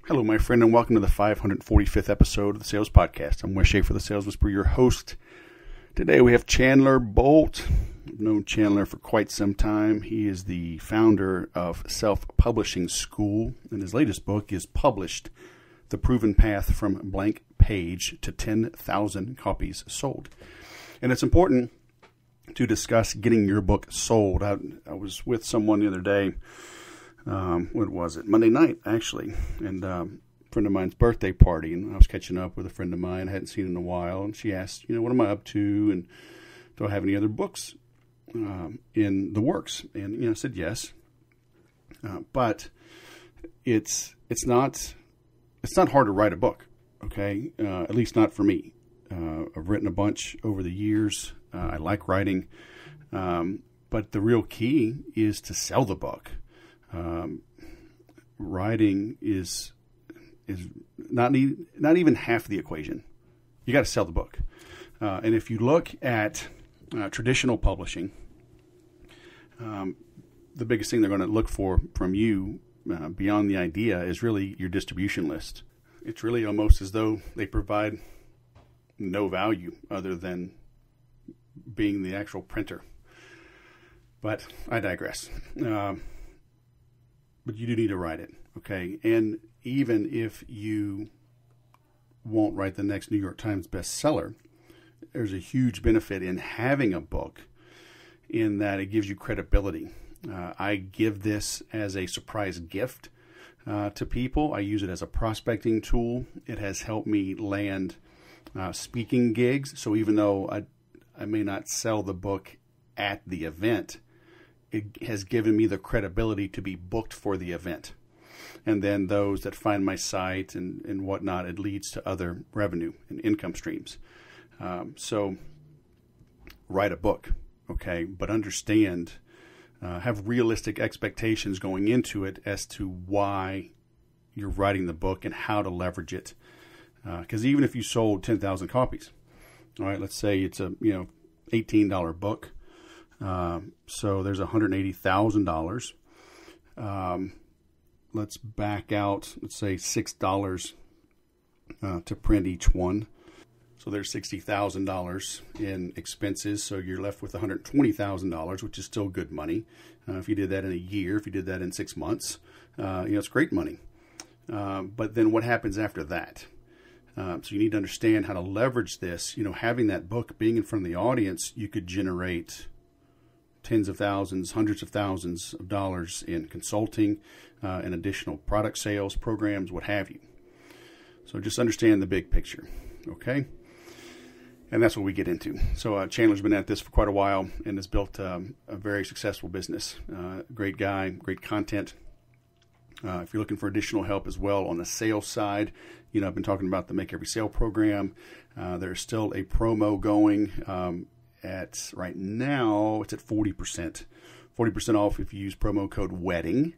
Hello, my friend, and welcome to the 545th episode of the Sales Podcast. I'm Wes Schaefer, the Sales Whisperer, your host. Today we have Chandler Bolt. I've known Chandler for quite some time. He is the founder of Self-Publishing School, and his latest book is published, The Proven Path from Blank Page to 10,000 Copies Sold. And it's important to discuss getting your book sold. I was with someone the other day. What was it? Monday night, actually. And a friend of mine's birthday party. And I was catching up with a friend of mine I hadn't seen in a while. And she asked, what am I up to? And do I have any other books in the works? And, I said yes. But it's not hard to write a book, okay? At least not for me. I've written a bunch over the years. I like writing. But the real key is to sell the book. Writing is not even half the equation. You got to sell the book. And if you look at traditional publishing, the biggest thing they're going to look for from you beyond the idea is really your distribution list. It's really almost as though they provide no value other than being the actual printer. But I digress. But you do need to write it, okay? And even if you won't write the next New York Times bestseller, there's a huge benefit in having a book in that it gives you credibility. I give this as a surprise gift to people. I use it as a prospecting tool. It has helped me land speaking gigs. So even though I may not sell the book at the event, it has given me the credibility to be booked for the event. And then those that find my site and whatnot, it leads to other revenue and income streams. So write a book, okay? But understand, have realistic expectations going into it as to why you're writing the book and how to leverage it. Because even if you sold 10,000 copies, all right, let's say it's a $18 book. So there's $180,000. Let's back out, let's say $6 to print each one. So there's $60,000 in expenses. So you're left with $120,000, which is still good money. If you did that in a year, if you did that in 6 months, it's great money. But then what happens after that? So you need to understand how to leverage this. Having that book, being in front of the audience, you could generate tens of thousands, hundreds of thousands of dollars in consulting and additional product sales programs, what have you. So just understand the big picture, okay? And that's what we get into. So Chandler's been at this for quite a while and has built a very successful business. Great guy, great content. If you're looking for additional help as well on the sales side, I've been talking about the Make Every Sale program. There's still a promo going at right now. It's at 40%. 40% off if you use promo code WEDDING.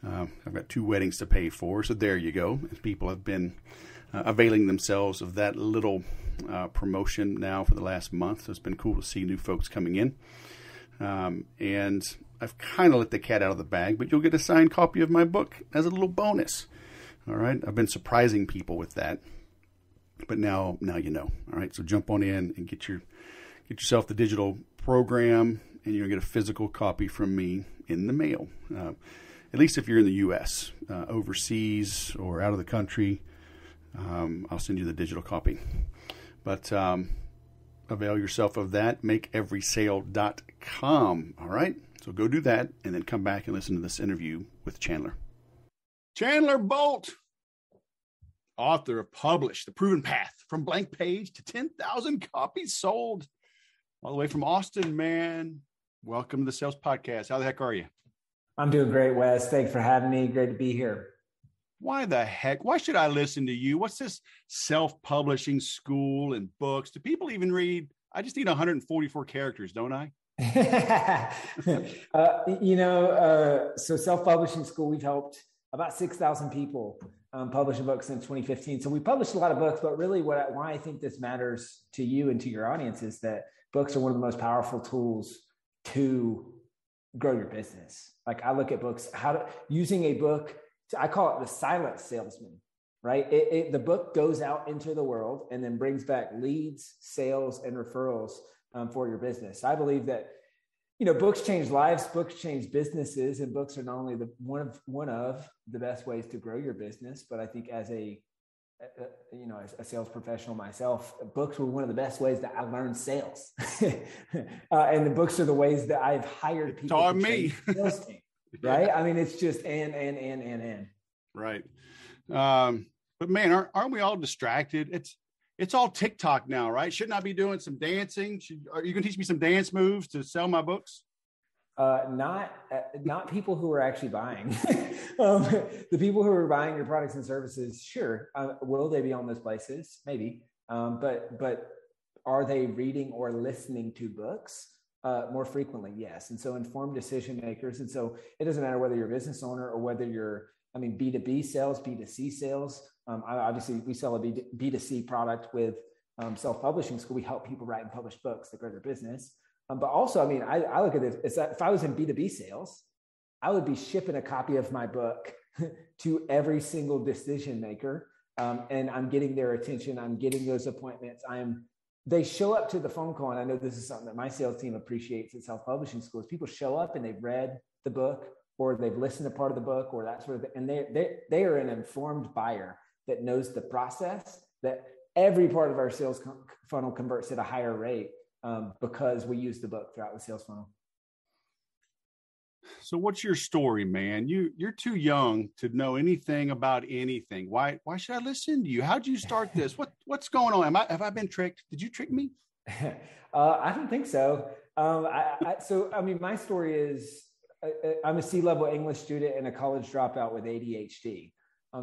I've got 2 weddings to pay for, so there you go. People have been availing themselves of that little promotion now for the last month. So it's been cool to see new folks coming in. And I've kind of let the cat out of the bag, but you'll get a signed copy of my book as a little bonus. All right. I've been surprising people with that, but now you know. All right. So jump on in and get yourself the digital program, and you're going to get a physical copy from me in the mail. At least if you're in the U.S., overseas or out of the country, I'll send you the digital copy. But avail yourself of that, makeeverysale.com. All right? So go do that, and then come back and listen to this interview with Chandler. Chandler Bolt, author of Publish, The Proven Path from Blank Page to 10,000 Copies Sold. All the way from Austin, man. Welcome to the Sales Podcast. How the heck are you? I'm doing great, Wes. Thanks for having me. Great to be here. Why the heck? Why should I listen to you? What's this self-publishing school and books? Do people even read? I just need 144 characters, don't I? So Self-Publishing School, we've helped about 6,000 people publish a book since 2015. So we published a lot of books, but really why I think this matters to you and to your audience is that books are one of the most powerful tools to grow your business. Like I look at books, using a book I call it the silent salesman, right? The book goes out into the world and then brings back leads, sales, and referrals for your business. I believe that, books change lives, books change businesses, and books are not only one of the best ways to grow your business, but I think as a sales professional myself, books were one of the best ways that I learned sales. And the books are the ways that I've hired people Taught to me. sales team, right? I mean, it's just and. Right. But man, aren't we all distracted? It's all TikTok now, right? Shouldn't I be doing some dancing? Are you going to teach me some dance moves to sell my books? Not people who are actually buying. The people who are buying your products and services, sure. Will they be on those places? Maybe. But are they reading or listening to books more frequently? Yes. And so informed decision makers. And so it doesn't matter whether you're a business owner or whether you're, B2B sales, B2C sales. Obviously, we sell a B2C product with Self-Publishing School. We help people write and publish books that grow their business. But also, I look at this, it's that if I was in B2B sales, I would be shipping a copy of my book to every single decision maker. And I'm getting their attention. I'm getting those appointments. They show up to the phone call. And I know this is something that my sales team appreciates at Self-Publishing Schools. People show up and they've read the book, or they've listened to part of the book, or that sort of thing. And they are an informed buyer that knows the process, that every part of our sales funnel converts at a higher rate. Because we use the book throughout the sales funnel. So what's your story, man? You're too young to know anything about anything. Why should I listen to you? How'd you start this? What's going on? Have I been tricked? Did you trick me? I don't think so. My story is I'm a C-level English student and a college dropout with ADHD.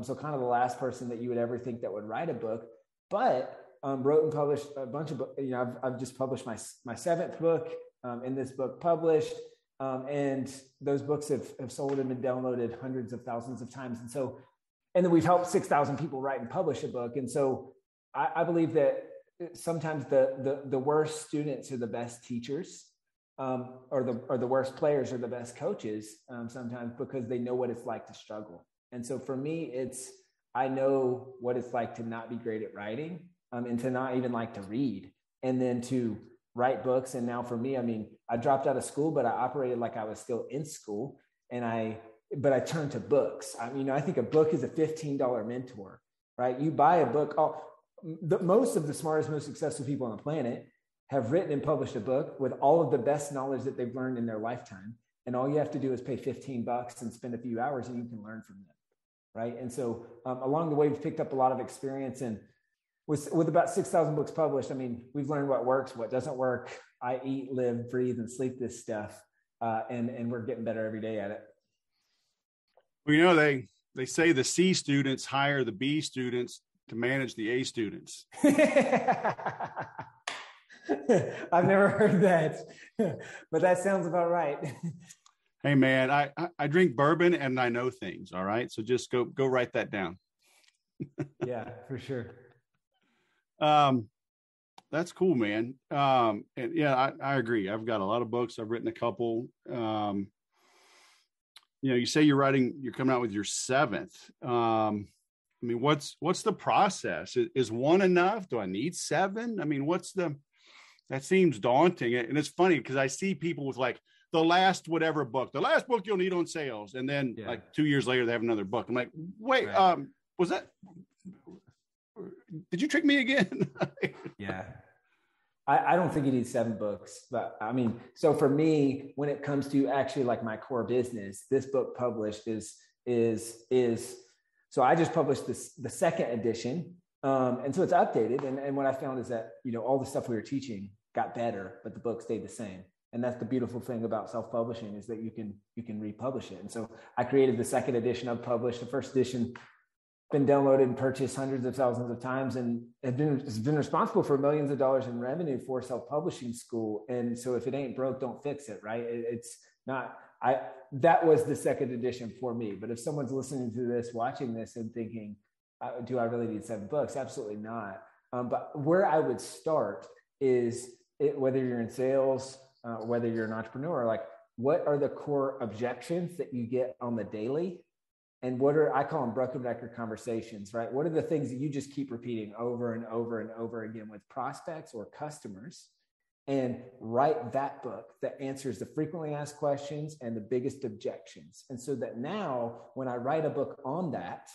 So kind of the last person that you would ever think that would write a book, but wrote and published a bunch of books. I've just published my seventh book, in this book published, and those books have sold and been downloaded hundreds of thousands of times. And then we've helped 6,000 people write and publish a book. And so I believe that sometimes the worst students are the best teachers, or the worst players are the best coaches, sometimes, because they know what it's like to struggle. And so for me, I know what it's like to not be great at writing. And to not even like to read, and then to write books. And now for me, I dropped out of school, but I operated like I was still in school, but I turned to books. I think a book is a $15 mentor, right? You buy a book. Most of the smartest, most successful people on the planet have written and published a book with all of the best knowledge that they've learned in their lifetime. And all you have to do is pay $15 and spend a few hours, and you can learn from them, right? And so along the way, we've picked up a lot of experience, and with about 6,000 books published, we've learned what works, what doesn't work. I eat, live, breathe, and sleep this stuff. And we're getting better every day at it. Well, they say the C students hire the B students to manage the A students. I've never heard that, but that sounds about right. Hey man, I drink bourbon and I know things. All right. So just go write that down. Yeah, for sure. That's cool, man. And yeah, I agree. I've got a lot of books. I've written a couple. You say you're coming out with your seventh. What's the process? Is one enough? Do I need seven? That seems daunting. And it's funny because I see people with like the last book you'll need on sales. And then like 2 years later, they have another book. I'm like, wait, right. Was that, did you trick me again? Yeah. I don't think you need 7 books, but so for me, when it comes to actually like my core business, this book published is so I just published the second edition. And so it's updated. And what I found is that, all the stuff we were teaching got better, but the book stayed the same. And that's the beautiful thing about self-publishing, is that you can republish it. And so I created the second edition. I've published the first edition, been downloaded and purchased hundreds of thousands of times, and has been responsible for millions of dollars in revenue for Self-Publishing School. And so if it ain't broke, don't fix it, right? It's not, that was the second edition for me. But if someone's listening to this, watching this and thinking, do I really need 7 books? Absolutely not. But where I would start is whether you're in sales, whether you're an entrepreneur, like what are the core objections that you get on the daily? And I call them broken record conversations, right? What are the things that you just keep repeating over and over and over again with prospects or customers? And write that book that answers the frequently asked questions and the biggest objections. And so that now when I write a book on that,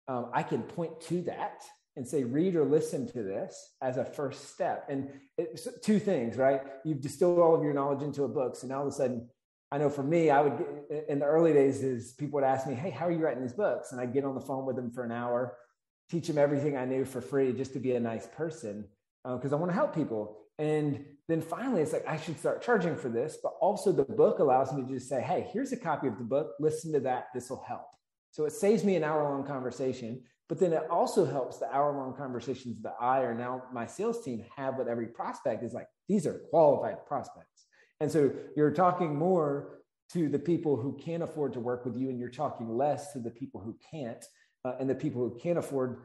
I can point to that and say, read or listen to this as a first step. And it's two things, right? You've distilled all of your knowledge into a book. So now all of a sudden, I know for me, I would get, in the early days is people would ask me, hey, how are you writing these books? And I'd get on the phone with them for an hour, teach them everything I knew for free just to be a nice person because I want to help people. And then finally, it's like, I should start charging for this. But also the book allows me to just say, hey, here's a copy of the book. Listen to that. This will help. So it saves me an hour-long conversation. But then it also helps the hour-long conversations that I or now my sales team have with every prospect is like, these are qualified prospects. And so you're talking more to the people who can afford to work with you, and you're talking less to the people who can't. And the people who can't afford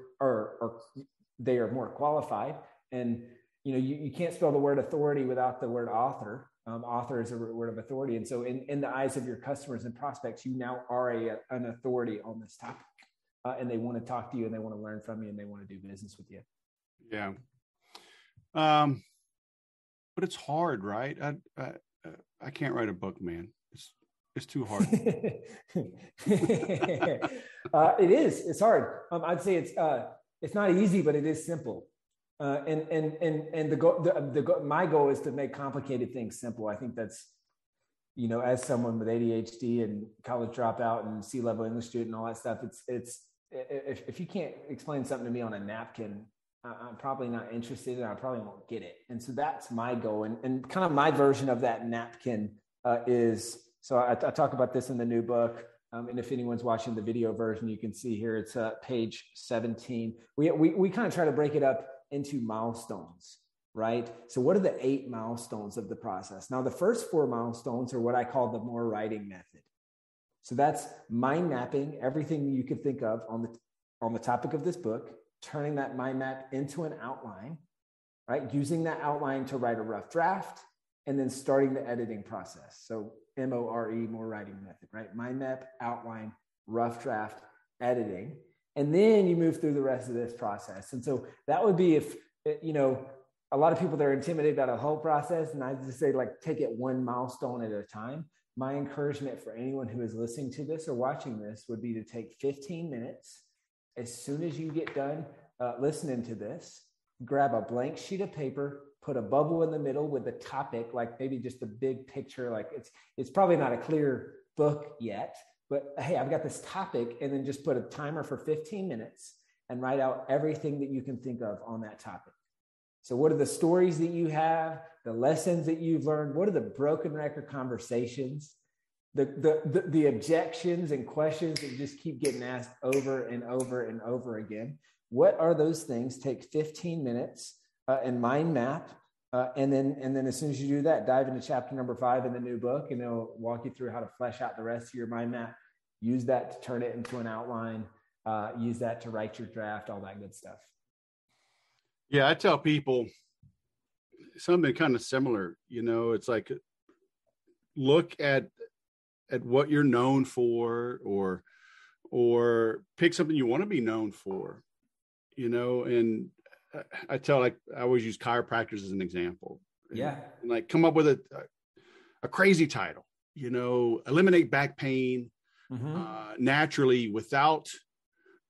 they are more qualified. And you can't spell the word authority without the word author. Author is a word of authority. And so in the eyes of your customers and prospects, you now are an authority on this topic. And they want to talk to you and they want to learn from you and they want to do business with you. Yeah. But it's hard, right? I can't write a book, man. It's too hard. It is. It's hard. I'd say it's not easy, but it is simple. And my goal is to make complicated things simple. I think that's, as someone with ADHD and college dropout and C-level English student and all that stuff, it's if you can't explain something to me on a napkin, I'm probably not interested and I probably won't get it. And so that's my goal. And kind of my version of that napkin is, so I talk about this in the new book. And if anyone's watching the video version, you can see here, it's page 17. We kind of try to break it up into milestones, right? So what are the 8 milestones of the process? Now, the first 4 milestones are what I call the more writing method. So that's mind mapping everything you could think of on the topic of this book, turning that mind map into an outline, right? Using that outline to write a rough draft, and then starting the editing process. So MORE, more writing method, right? Mind map, outline, rough draft, editing. And then you move through the rest of this process. And so that would be if, a lot of people that are intimidated about a whole process, and I just say, take it one milestone at a time. My encouragement for anyone who is listening to this or watching this would be to take 15 minutes. As soon as you get done listening to this, grab a blank sheet of paper, put a bubble in the middle with the topic, like maybe just the big picture, like it's probably not a clear book yet, but hey, I've got this topic, and then just put a timer for 15 minutes and write out everything that you can think of on that topic. So what are the stories that you have, the lessons that you've learned? What are the broken record conversations, the objections and questions that just keep getting asked over and over and over again? What are those things? Take 15 minutes and mind map. And then as soon as you do that, dive into chapter number 5 in the new book, and it'll walk you through how to flesh out the rest of your mind map. Use that to turn it into an outline. Use that to write your draft, all that good stuff. Yeah, I tell people something kind of similar. It's like, look at what you're known for, or pick something you want to be known for. And I always use chiropractors as an example. Yeah. And come up with a crazy title, eliminate back pain naturally without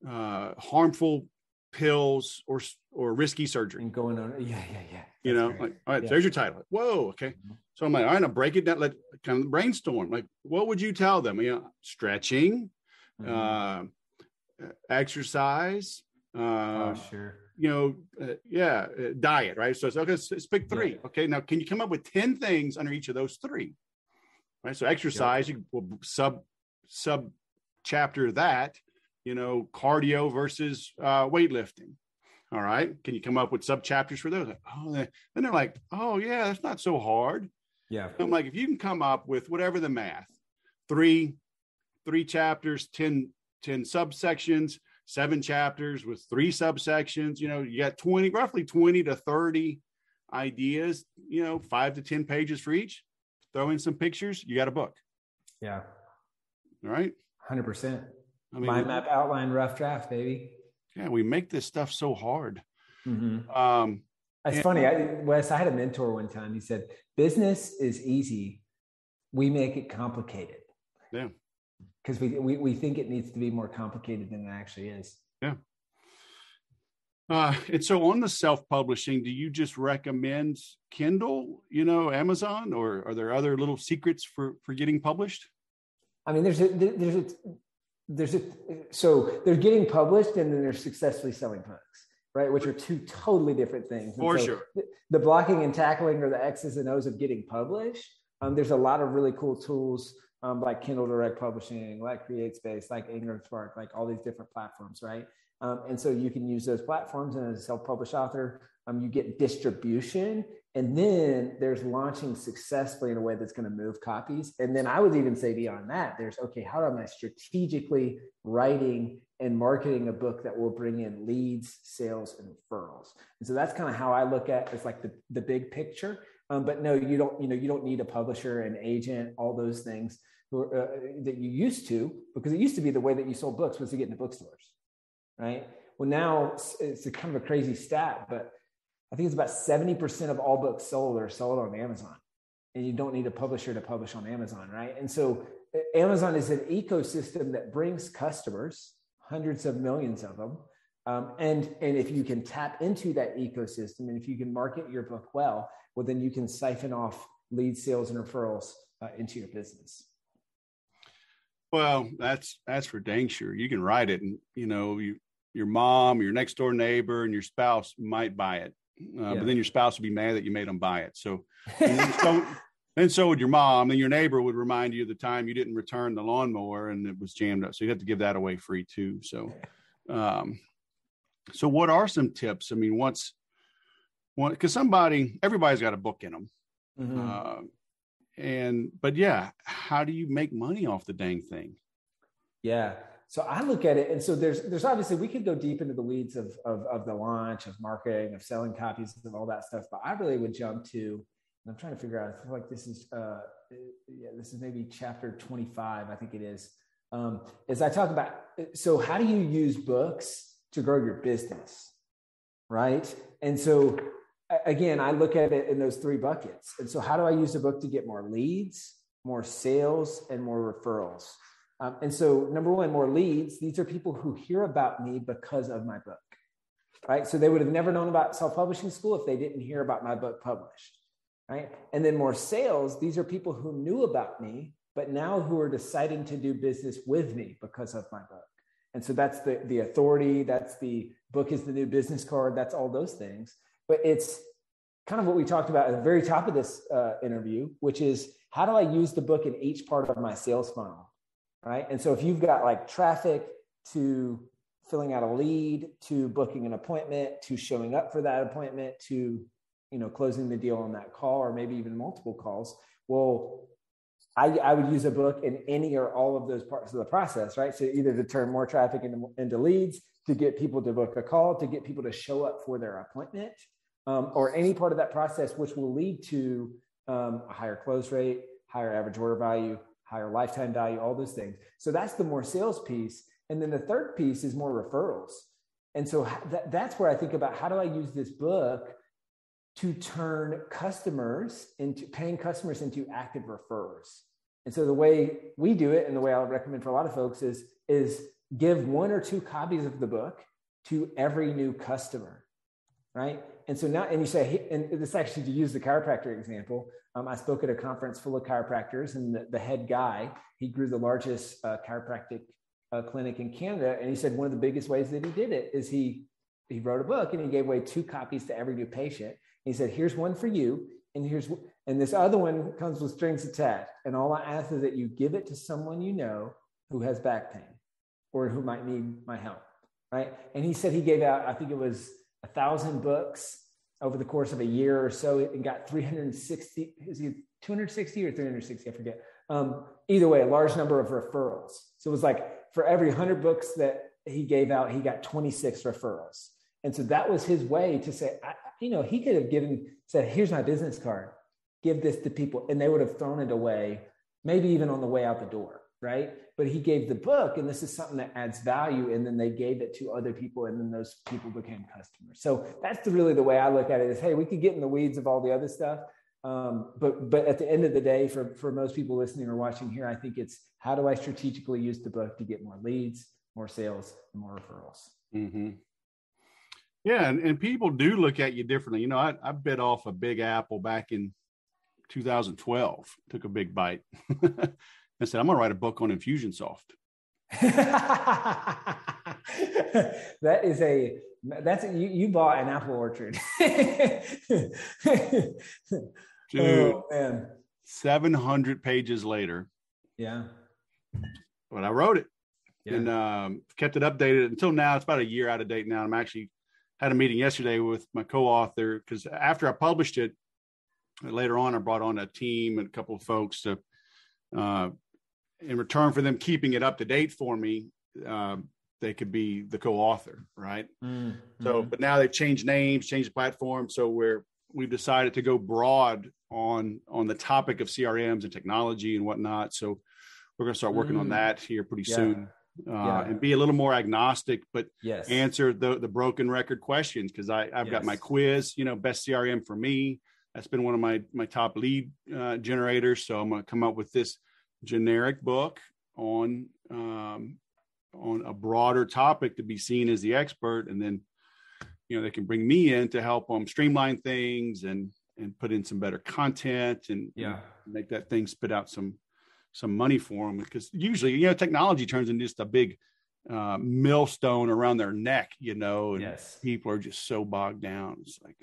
harmful pills or risky surgery. And going on. Yeah. All right, there's your title. Whoa. Okay. So I'm like, all right, now break it down. Let kind of brainstorm. What would you tell them? Stretching, exercise, sure. Diet, right? So it's okay. Let's pick 3. Yeah. Okay. Now, can you come up with 10 things under each of those 3? Right. So exercise, you will sub chapter that, cardio versus weightlifting. All right. Can you come up with sub chapters for those? Then they're like, oh yeah, that's not so hard. Yeah. I'm like, if you can come up with whatever the math, 3 chapters, 10 subsections, 7 chapters with 3 subsections, you got roughly 20 to 30 ideas, 5 to 10 pages for each. Throw in some pictures, you got a book. Yeah. All right. 100%. I mean, mind map, outline, rough draft, baby. yeah, we make this stuff so hard. Mm-hmm. It's funny, Wes, I had a mentor one time. He said, business is easy. We make it complicated. Yeah. Because we think it needs to be more complicated than it actually is. Yeah. And so on the self-publishing, do you just recommend Kindle, Amazon, or are there other little secrets for getting published? I mean, so they're getting published and then they're successfully selling books, right? Which are two totally different things. For sure. The blocking and tackling or the X's and O's of getting published. There's a lot of really cool tools like Kindle Direct Publishing, like CreateSpace, like Spark, like all these different platforms, right? And so you can use those platforms, and as a self-published author, you get distribution, and then there's launching successfully in a way that's going to move copies. And then I would even say beyond that, there's, okay, how am I strategically writing and marketing a book that will bring in leads, sales, and referrals? And so that's kind of how I look at it's like the big picture. But no, you don't need a publisher, an agent, all those things that you used to, because it used to be the way that you sold books was to get into bookstores, right? Well, now it's a kind of a crazy stat, but I think it's about 70% of all books sold are sold on Amazon, and you don't need a publisher to publish on Amazon, right? And so Amazon is an ecosystem that brings customers, hundreds of millions of them. And if you can tap into that ecosystem, and if you can market your book well, then you can siphon off lead, sales, and referrals into your business. Well, that's for dang sure. You can write it, and your mom, your next door neighbor, and your spouse might buy it, but then your spouse would be mad that you made them buy it. So, and so would your mom, and your neighbor would remind you of the time you didn't return the lawnmower and it was jammed up. So you have to give that away free too. So, so what are some tips? I mean, because everybody's got a book in them. Mm-hmm. But yeah, how do you make money off the dang thing? Yeah. So I look at it. And so there's obviously, we could go deep into the weeds of the launch, of marketing, of selling copies, of all that stuff. But I really would jump to, and I'm trying to figure out, I feel like this is maybe chapter 25, I think it is. As I talk about, so how do you use books to grow your business? Right. And so again, I look at it in those three buckets. And so how do I use a book to get more leads, more sales, and more referrals? And so number one, more leads. These are people who hear about me because of my book, right? So they would have never known about self-publishing school if they didn't hear about my book published, right? And then more sales. These are people who knew about me, but now who are deciding to do business with me because of my book. And so that's the authority. That's the book is the new business card. That's all those things. But it's kind of what we talked about at the very top of this interview, which is how do I use the book in each part of my sales funnel, right? And so if you've got like traffic to filling out a lead, to booking an appointment, to showing up for that appointment, to closing the deal on that call, or maybe even multiple calls, well, I would use a book in any or all of those parts of the process, right? So either to turn more traffic into leads, to get people to book a call, to get people to show up for their appointment, or any part of that process, which will lead to a higher close rate, higher average order value, higher lifetime value, all those things. So that's the more sales piece. And then the third piece is more referrals. And so that's where I think about how do I use this book to turn customers into paying customers into active referrers. And so the way we do it, and the way I would recommend for a lot of folks is give 1 or 2 copies of the book to every new customer, right? And so now, and you say, and this actually, to use the chiropractor example, I spoke at a conference full of chiropractors, and the head guy, he grew the largest chiropractic clinic in Canada. And he said one of the biggest ways that he did it is he wrote a book and he gave away 2 copies to every new patient. He said, here's one for you, and this other one comes with strings attached. And all I ask is that you give it to someone you know who has back pain or who might need my help, right? And he said he gave out, I think it was 1,000 books over the course of a year or so, and got 360, is he 260 or 360? I forget. Either way, a large number of referrals. So it was like for every 100 books that he gave out, he got 26 referrals. And so that was his way to say, he could have said, here's my business card, give this to people. And they would have thrown it away, maybe even on the way out the door. right? But he gave the book, and this is something that adds value. And then they gave it to other people, and then those people became customers. So that's really the way I look at it is, hey, we could get in the weeds of all the other stuff. But at the end of the day, for most people listening or watching here, I think it's how do I strategically use the book to get more leads, more sales, and more referrals. Mm-hmm. Yeah. And people do look at you differently. You know, I bit off a big apple back in 2012, took a big bite. I said, I'm going to write a book on Infusionsoft. You bought an apple orchard. Dude, oh, man. 700 pages later. Yeah. But I wrote it. Yeah. And kept it updated until now. It's about a year out of date now. I'm actually had a meeting yesterday with my co-author because after I published it, later on, I brought on a team and a couple of folks to, in return for them keeping it up to date for me, they could be the co-author, right? Mm-hmm. So, but now they've changed names, changed the platform. So we've decided to go broad on the topic of CRMs and technology and whatnot. So we're going to start working on that here pretty soon. And be a little more agnostic, but answer the broken record questions. Cause I've got my quiz, best CRM for me. That's been one of my top lead generators. So I'm going to come up with this generic book on a broader topic to be seen as the expert. And then, they can bring me in to help them streamline things and put in some better content and make that thing spit out some money for them. Because usually, technology turns into just a big millstone around their neck, and people are just so bogged down. It's like,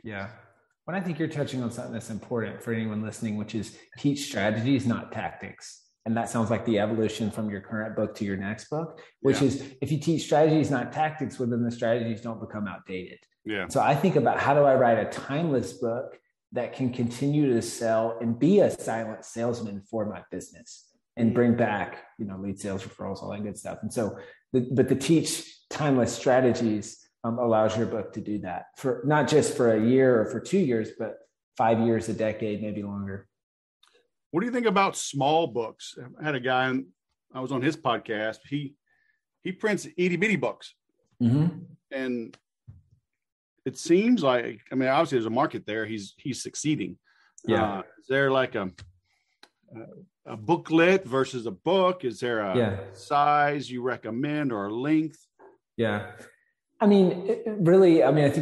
But I think you're touching on something that's important for anyone listening, which is teach strategies, not tactics. And that sounds like the evolution from your current book to your next book, which is if you teach strategies, not tactics, well, then the strategies don't become outdated. Yeah. So I think about how do I write a timeless book that can continue to sell and be a silent salesman for my business and bring back, lead sales, referrals, all that good stuff. And so, but the teach timeless strategies allows your book to do that for not just for a year or for 2 years, but 5 years, a decade, maybe longer. What do you think about small books? I had a guy, I was on his podcast. He prints itty bitty books. Mm-hmm. And it seems like, obviously there's a market there. He's succeeding. Yeah. Is there like a booklet versus a book? Is there a size you recommend or a length? Yeah. I think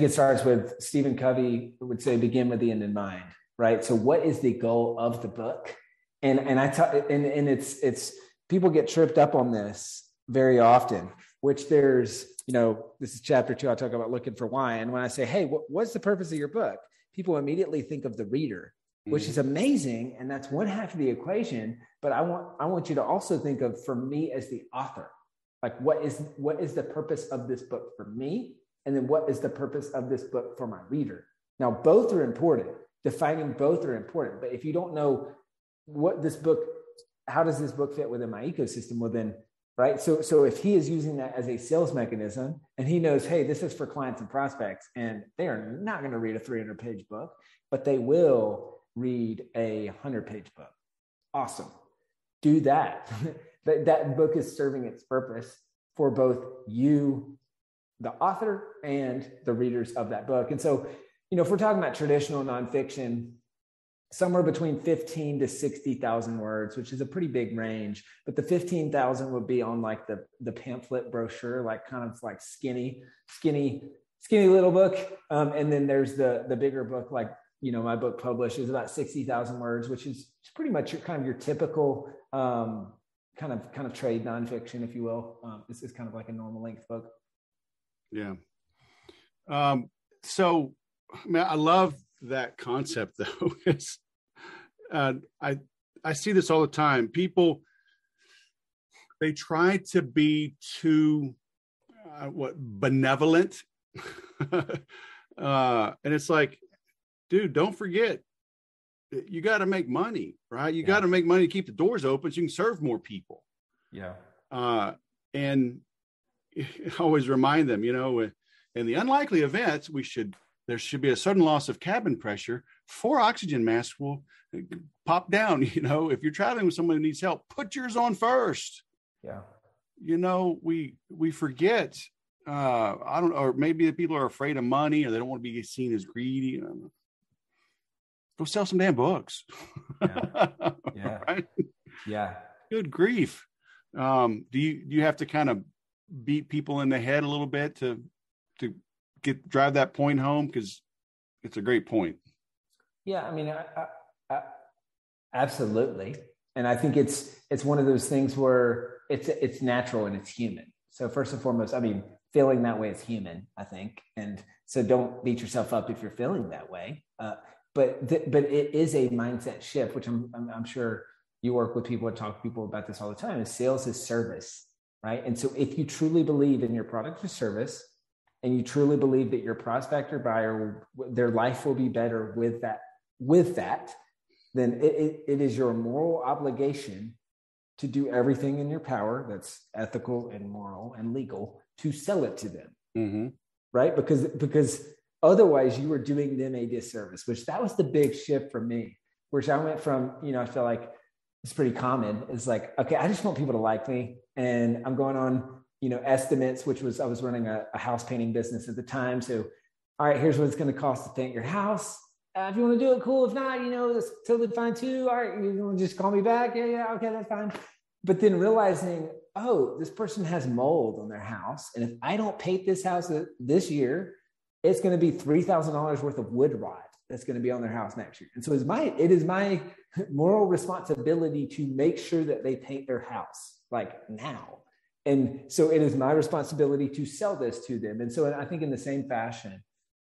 it starts with Stephen Covey would say, begin with the end in mind, right? So what is the goal of the book? And it's people get tripped up on this very often, which there's, this is chapter 2. I'll talk about looking for why. And when I say, hey, what's the purpose of your book? People immediately think of the reader, which is amazing. And that's one half of the equation. But I want you to also think of, for me as the author, like what is the purpose of this book for me? And then what is the purpose of this book for my reader? Now, both are important. Defining both are important. But if you don't know how does this book fit within my ecosystem? Well, then, right. So if he is using that as a sales mechanism and he knows, hey, this is for clients and prospects, and they are not going to read a 300-page book, but they will read a 100-page book. Awesome. Do that. That book is serving its purpose for both you, the author, and the readers of that book. And so, if we're talking about traditional nonfiction, somewhere between 15 to 60,000 words, which is a pretty big range, but the 15,000 would be on like the pamphlet brochure, like kind of like skinny little book. And then there's the bigger book, like, my book published is about 60,000 words, which is pretty much your typical kind of trade nonfiction, if you will. This is kind of like a normal length book. Yeah. So, I love that concept though. I see this all the time. People, they try to be too benevolent, and it's like, dude, don't forget, you got to make money, right? You got to make money to keep the doors open so you can serve more people. Yeah. And I always remind them, in the unlikely events, there should be a sudden loss of cabin pressure. 4 oxygen masks will pop down. If you're traveling with someone who needs help, put yours on first. Yeah. We forget. I don't know, or maybe the people are afraid of money, or they don't want to be seen as greedy. Go sell some damn books. Yeah. Right? Yeah. Good grief. Do you have to kind of beat people in the head a little bit to drive that point home? Because it's a great point. Yeah. I mean, I absolutely. And I think it's one of those things where it's natural and it's human. So first and foremost, I mean, feeling that way is human, I think. And so don't beat yourself up if you're feeling that way. But it is a mindset shift, which I'm sure you work with people and talk to people about this all the time. Is sales is service, right? And so if you truly believe in your product or service, and you truly believe that your prospect or buyer, their life will be better with that, then it is your moral obligation to do everything in your power that's ethical and moral and legal to sell it to them. Mm-hmm. Right? Because otherwise you were doing them a disservice, which that was the big shift for me, which I went from, I feel like it's pretty common. It's like, okay, I just want people to like me. And I'm going on, estimates, I was running a house painting business at the time. So, all right, here's what it's going to cost to paint your house. If you want to do it, cool. If not, that's totally fine too. All right, you want to just call me back? Yeah, okay, that's fine. But then realizing, oh, this person has mold on their house. And if I don't paint this house this year, it's going to be $3,000 worth of wood rot that's going to be on their house next year. And so it is my moral responsibility to make sure that they paint their house like now. And so it is my responsibility to sell this to them. And so I think in the same fashion,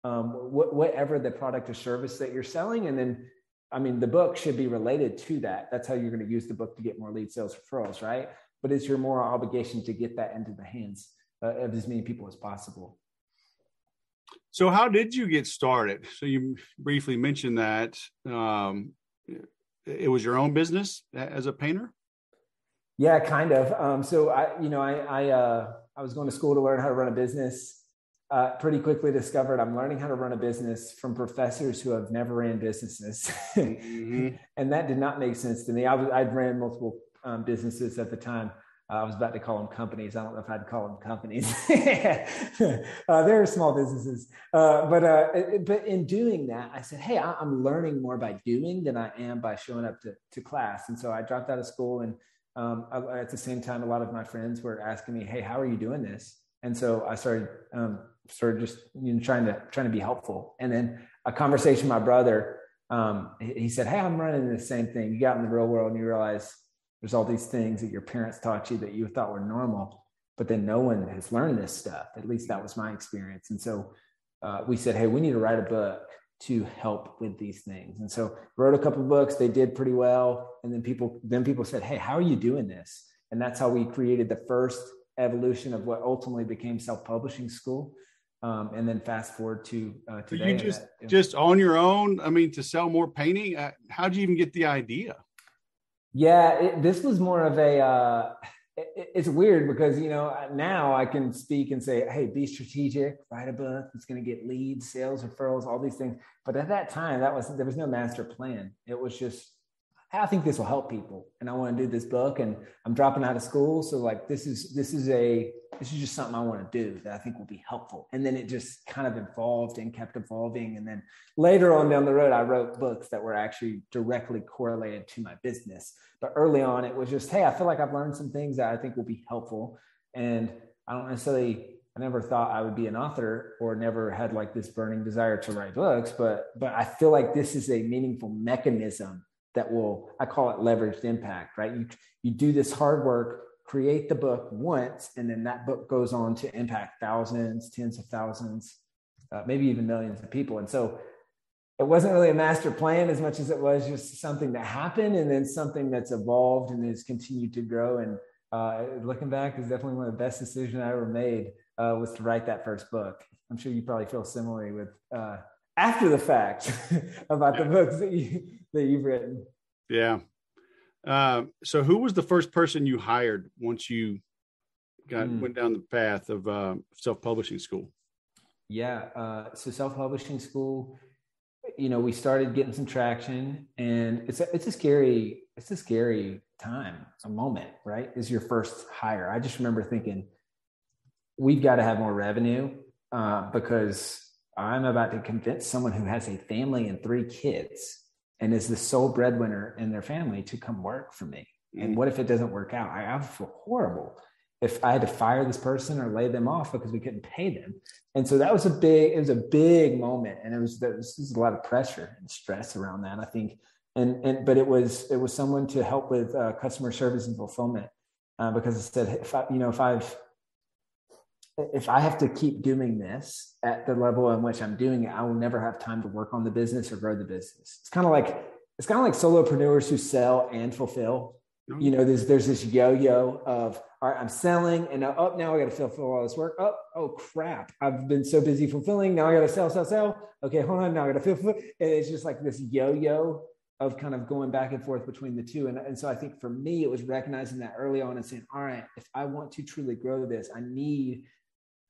whatever the product or service that you're selling, and then, I mean, the book should be related to that. That's how you're going to use the book to get more lead sales referrals, right? But it's your moral obligation to get that into the hands of as many people as possible. So how did you get started? So you briefly mentioned that it was your own business as a painter? Yeah, kind of. So I was going to school to learn how to run a business. Pretty quickly discovered I'm learning how to run a business from professors who have never ran businesses. Mm-hmm. And that did not make sense to me. I'd ran multiple businesses at the time. I was about to call them companies. I don't know if I'd call them companies. They're small businesses. But in doing that, I said, hey, I'm learning more by doing than I am by showing up to class. And so I dropped out of school. And at the same time, a lot of my friends were asking me, hey, how are you doing this? And so I started just trying to be helpful. And then a conversation with my brother, he said, hey, I'm running the same thing. You get out in the real world and you realize there's all these things that your parents taught you that you thought were normal, but then no one has learned this stuff. At least that was my experience. And so we said, hey, we need to write a book to help with these things. And so wrote a couple of books. They did pretty well. And then people said, hey, how are you doing this? And that's how we created the first evolution of what ultimately became Self-Publishing School. And then fast forward to today. So you just on your own, I mean, to sell more painting, how'd you even get the idea? Yeah, this was more of it's weird because, now I can speak and say, hey, be strategic, write a book. It's going to get leads, sales, referrals, all these things. But at that time, there was no master plan. It was just, I think this will help people. And I want to do this book and I'm dropping out of school. So like, this is just something I want to do that I think will be helpful. And then it just kind of evolved and kept evolving. And then later on down the road, I wrote books that were actually directly correlated to my business. But early on, it was just, hey, I feel like I've learned some things that I think will be helpful. And I never thought I would be an author or never had like this burning desire to write books, but I feel like this is a meaningful mechanism that I call it leveraged impact, right? You do this hard work, create the book once, and then that book goes on to impact thousands, tens of thousands, maybe even millions of people. And so it wasn't really a master plan as much as it was just something that happened and then something that's evolved and has continued to grow. And looking back, is definitely one of the best decisions I ever made was to write that first book. I'm sure you probably feel similarly with after the fact about the books that you've written. Yeah. So who was the first person you hired once you went down the path of self-publishing school? Yeah. So self-publishing school, we started getting some traction, and it's a scary time, a moment, right? Is your first hire. I just remember thinking, we've got to have more revenue because I'm about to convince someone who has a family and 3 kids and is the sole breadwinner in their family to come work for me. And what if it doesn't work out? I feel horrible if I had to fire this person or lay them off because we couldn't pay them. And so it was a big moment. And there was a lot of pressure and stress around that, I think. But it was someone to help with customer service and fulfillment because it said, if I have to keep doing this at the level in which I'm doing it, I will never have time to work on the business or grow the business. It's kind of like solopreneurs who sell and fulfill. There's this yo-yo of, all right, I'm selling, and now I got to fulfill all this work. Oh crap! I've been so busy fulfilling. Now I got to sell. Okay, hold on. Now I got to fulfill. And it's just like this yo-yo of kind of going back and forth between the two. And so I think for me, it was recognizing that early on and saying, all right, if I want to truly grow this, I need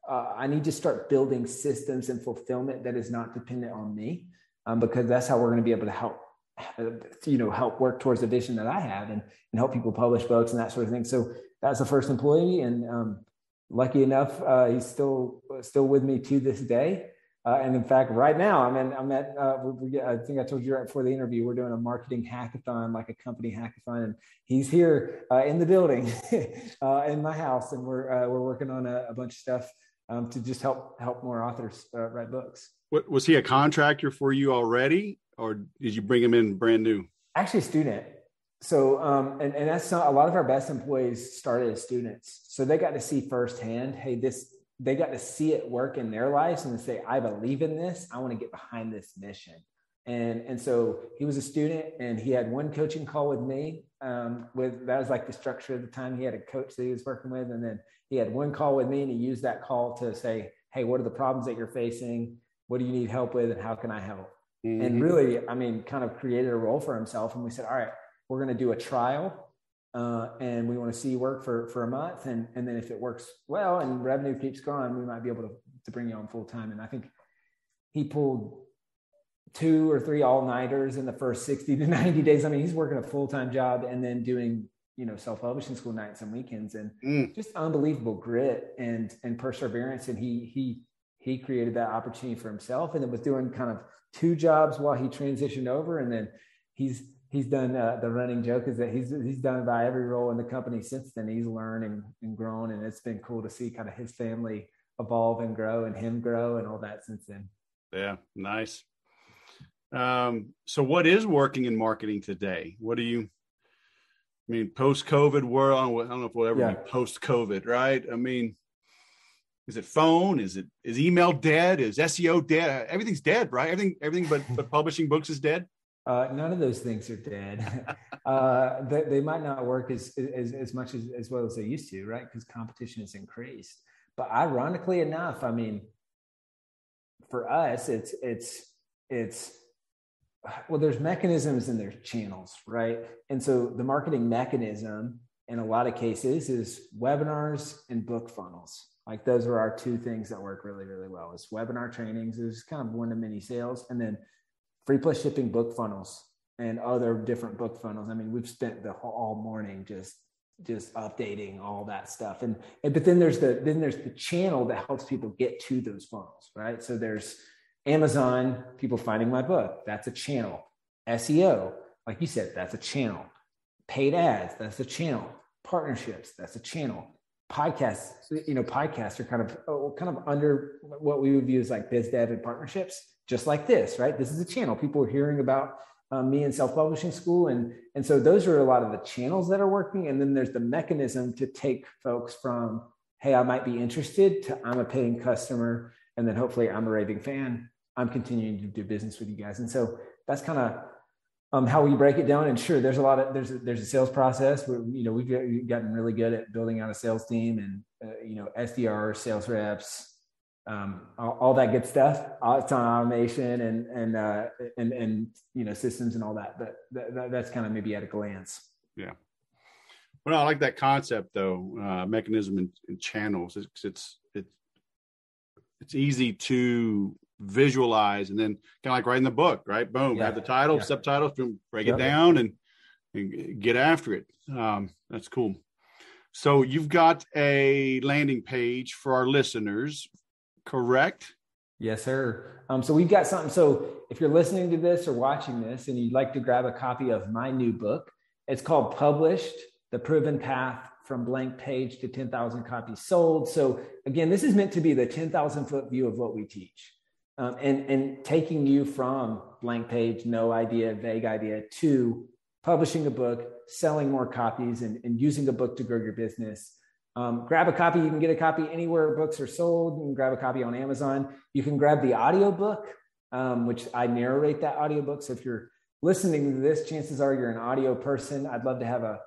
to start building systems and fulfillment that is not dependent on me, because that's how we're going to be able to help work towards the vision that I have and help people publish books and that sort of thing. So that's the first employee, and lucky enough, he's still with me to this day. And in fact, right now I think I told you right before the interview, we're doing a marketing hackathon, like a company hackathon, and he's here in the building in my house, and we're working on a bunch of stuff to just help more authors write books. Was he a contractor for you already, or did you bring him in brand new? Actually, a student. So, and that's not, a lot of our best employees started as students. So they got to see firsthand, they got to see it work in their lives and say, I believe in this. I want to get behind this mission. And so he was a student, and he had one coaching call with me. That was like the structure of the time. He had a coach that he was working with, and then he had one call with me, and he used that call to say, hey, what are the problems that you're facing? What do you need help with? And how can I help? Mm-hmm. And really, kind of created a role for himself. And we said, all right, we're going to do a trial. And we want to see you work for a month. And then if it works well and revenue keeps growing, we might be able to bring you on full time. And I think he pulled 2 or 3 all-nighters in the first 60 to 90 days. He's working a full-time job and then doing, self-publishing school nights and weekends, and just unbelievable grit and perseverance. And he created that opportunity for himself, and then was doing kind of 2 jobs while he transitioned over. And then he's done, the running joke is that he's done about every role in the company since then. He's learned and grown, and it's been cool to see kind of his family evolve and grow, and him grow and all that since then. Yeah. Nice. So what is working in marketing today? What do you, post-COVID world? I don't know if we'll ever be post-COVID, right? Is it phone? Is email dead? Is SEO dead? Everything's dead, right? Everything but publishing books is dead. None of those things are dead. They might not work as much as well as they used to, right? Because competition has increased. But ironically enough, for us, it's there's mechanisms and there's channels, right? And so the marketing mechanism in a lot of cases is webinars and book funnels. Like those are our 2 things that work really, really well. It's webinar trainings, is kind of one-to-many sales, and then free plus shipping book funnels and other different book funnels. We've spent all morning just updating all that stuff. But then there's the channel that helps people get to those funnels, right? So there's Amazon, people finding my book. That's a channel. SEO, like you said, that's a channel. Paid ads, that's a channel. Partnerships, that's a channel. Podcasts, podcasts are kind of under what we would view as like biz dev and partnerships, just like this, right? This is a channel. People are hearing about me in self-publishing school. And so those are a lot of the channels that are working. And then there's the mechanism to take folks from, hey, I might be interested, to I'm a paying customer. And then hopefully I'm a raving fan. I'm continuing to do business with you guys. And so that's kind of how we break it down. And sure, there's a sales process where, we've gotten really good at building out a sales team and, SDR, sales reps, all that good stuff. It's on automation and systems and all that. But that's kind of maybe at a glance. Yeah. Well, I like that concept though. Mechanism and channels. it's easy to visualize, and then kind of like writing the book, right? Boom, have the title, subtitles, boom, break it down and get after it. That's cool. So you've got a landing page for our listeners, correct? Yes, sir. So we've got something. So if you're listening to this or watching this and you'd like to grab a copy of my new book, it's called Published: The Proven Path from Blank Page to 10,000 Copies Sold. So again, this is meant to be the 10,000 foot view of what we teach, and taking you from blank page, no idea, vague idea, to publishing a book, selling more copies, and using a book to grow your business. Grab a copy. You can get a copy anywhere books are sold. You can grab a copy on Amazon. You can grab the audiobook, which I narrate that audiobook. So if you're listening to this, chances are you're an audio person. I'd love to have a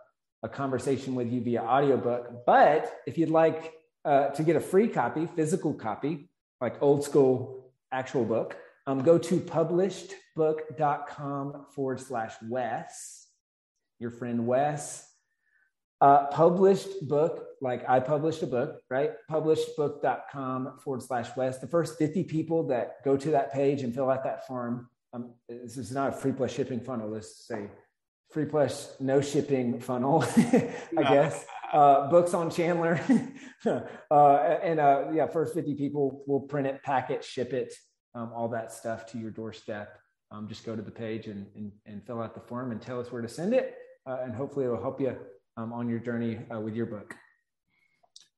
conversation with you via audiobook. But if you'd like to get a free copy, physical copy, like old school actual book, go to publishedbook.com/Wes. Your friend Wes. Published book, like I published a book, right? Publishedbook.com/Wes. The first 50 people that go to that page and fill out that form, this is not a free plus shipping funnel. Let's say free plus no shipping funnel, I guess. Books on Chandler. First 50 people will print it, pack it, ship it, all that stuff to your doorstep. Just go to the page and fill out the form and tell us where to send it. And hopefully it'll help you on your journey with your book.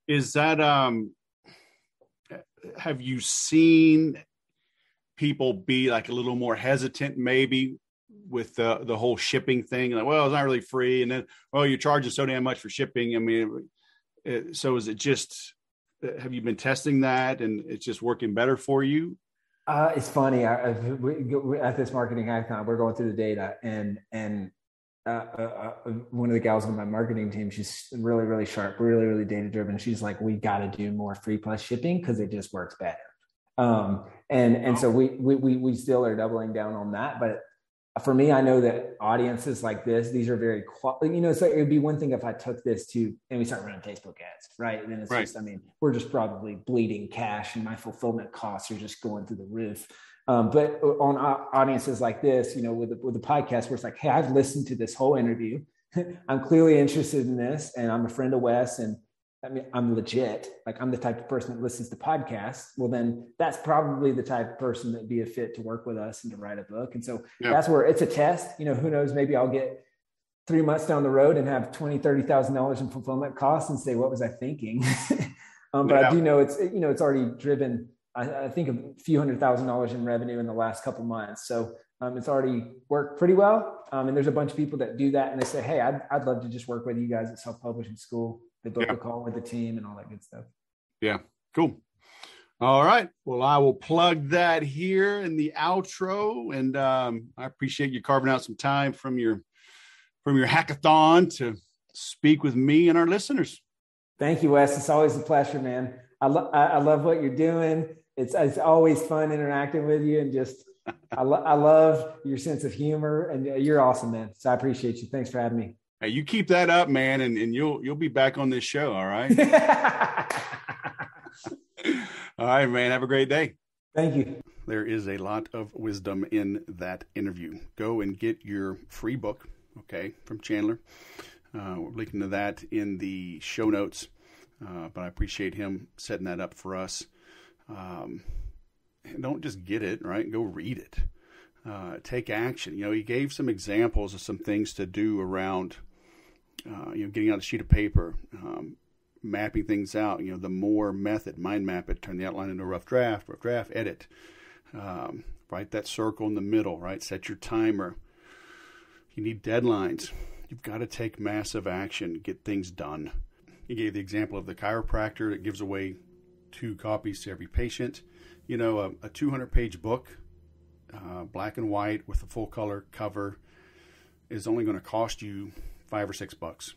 Is that, have you seen people be like a little more hesitant maybe with the whole shipping thing? Like, well, it's not really free. And then, well, you're charging so damn much for shipping. I mean, so is it just, have you been testing that and it's just working better for you? It's funny. We at this marketing hackathon, we're going through the data, and one of the gals on my marketing team, she's really, really sharp, really, really data driven. She's like, we got to do more free plus shipping because it just works better. So we still are doubling down on that. But for me, I know that audiences like this, these are very, it's like, it would be one thing if I took this to, and we start running Facebook ads, right? And then it's just, we're just probably bleeding cash and my fulfillment costs are just going through the roof. But on audiences like this, with the podcast, where it's like, hey, I've listened to this whole interview. I'm clearly interested in this, and I'm a friend of Wes, and I mean, I'm legit. Like, I'm the type of person that listens to podcasts. Well, then that's probably the type of person that'd be a fit to work with us and to write a book. And so that's where it's a test. Who knows? Maybe I'll get 3 months down the road and have $20,000, $30,000 in fulfillment costs and say, what was I thinking? But I do know it's already driven, I think, a few $100,000 in revenue in the last couple months. So it's already worked pretty well. And there's a bunch of people that do that. And they say, hey, I'd love to just work with you guys at Self-Publishing School. They book a call with the team and all that good stuff. Yeah, cool. All right. Well, I will plug that here in the outro. And I appreciate you carving out some time from your hackathon to speak with me and our listeners. Thank you, Wes. It's always a pleasure, man. I love what you're doing. It's always fun interacting with you, and just I love your sense of humor, and you're awesome, man. So I appreciate you. Thanks for having me. Hey, you keep that up, man, and you'll be back on this show. All right. All right, man. Have a great day. Thank you. There is a lot of wisdom in that interview. Go and get your free book, from Chandler. We're linking to that in the show notes. But I appreciate him setting that up for us. Don't just get it, right? Go read it. Take action. He gave some examples of some things to do around, getting out a sheet of paper, mapping things out. The more method, mind map it, turn the outline into a rough draft, edit. Write that circle in the middle, right? Set your timer. You need deadlines. You've got to take massive action, get things done. He gave the example of the chiropractor that gives away 2 copies to every patient. A 200-page book, black and white with a full color cover, is only going to cost you $5 or $6.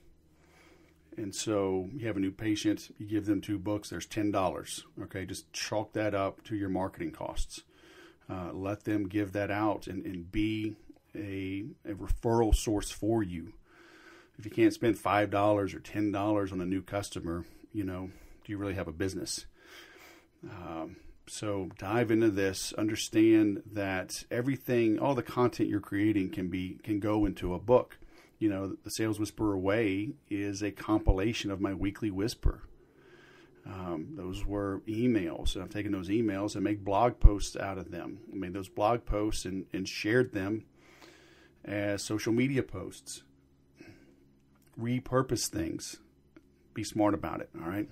And so you have a new patient, you give them 2 books, there's $10. Okay, just chalk that up to your marketing costs. Let them give that out and be a referral source for you. If you can't spend $5 or $10 on a new customer, do you really have a business? So dive into this, understand that everything, all the content you're creating can go into a book. You know, the Sales Whisperer Way is a compilation of my weekly whisper. Those were emails. I've taken those emails and make blog posts out of them. I made those blog posts and shared them as social media posts. Repurpose things. Be smart about it, all right?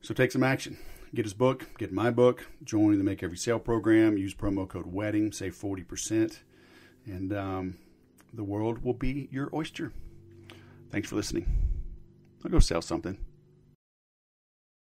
So take some action. Get his book, get my book, join the Make Every Sale program, use promo code WEDDING, save 40%, and the world will be your oyster. Thanks for listening. I'll go sell something.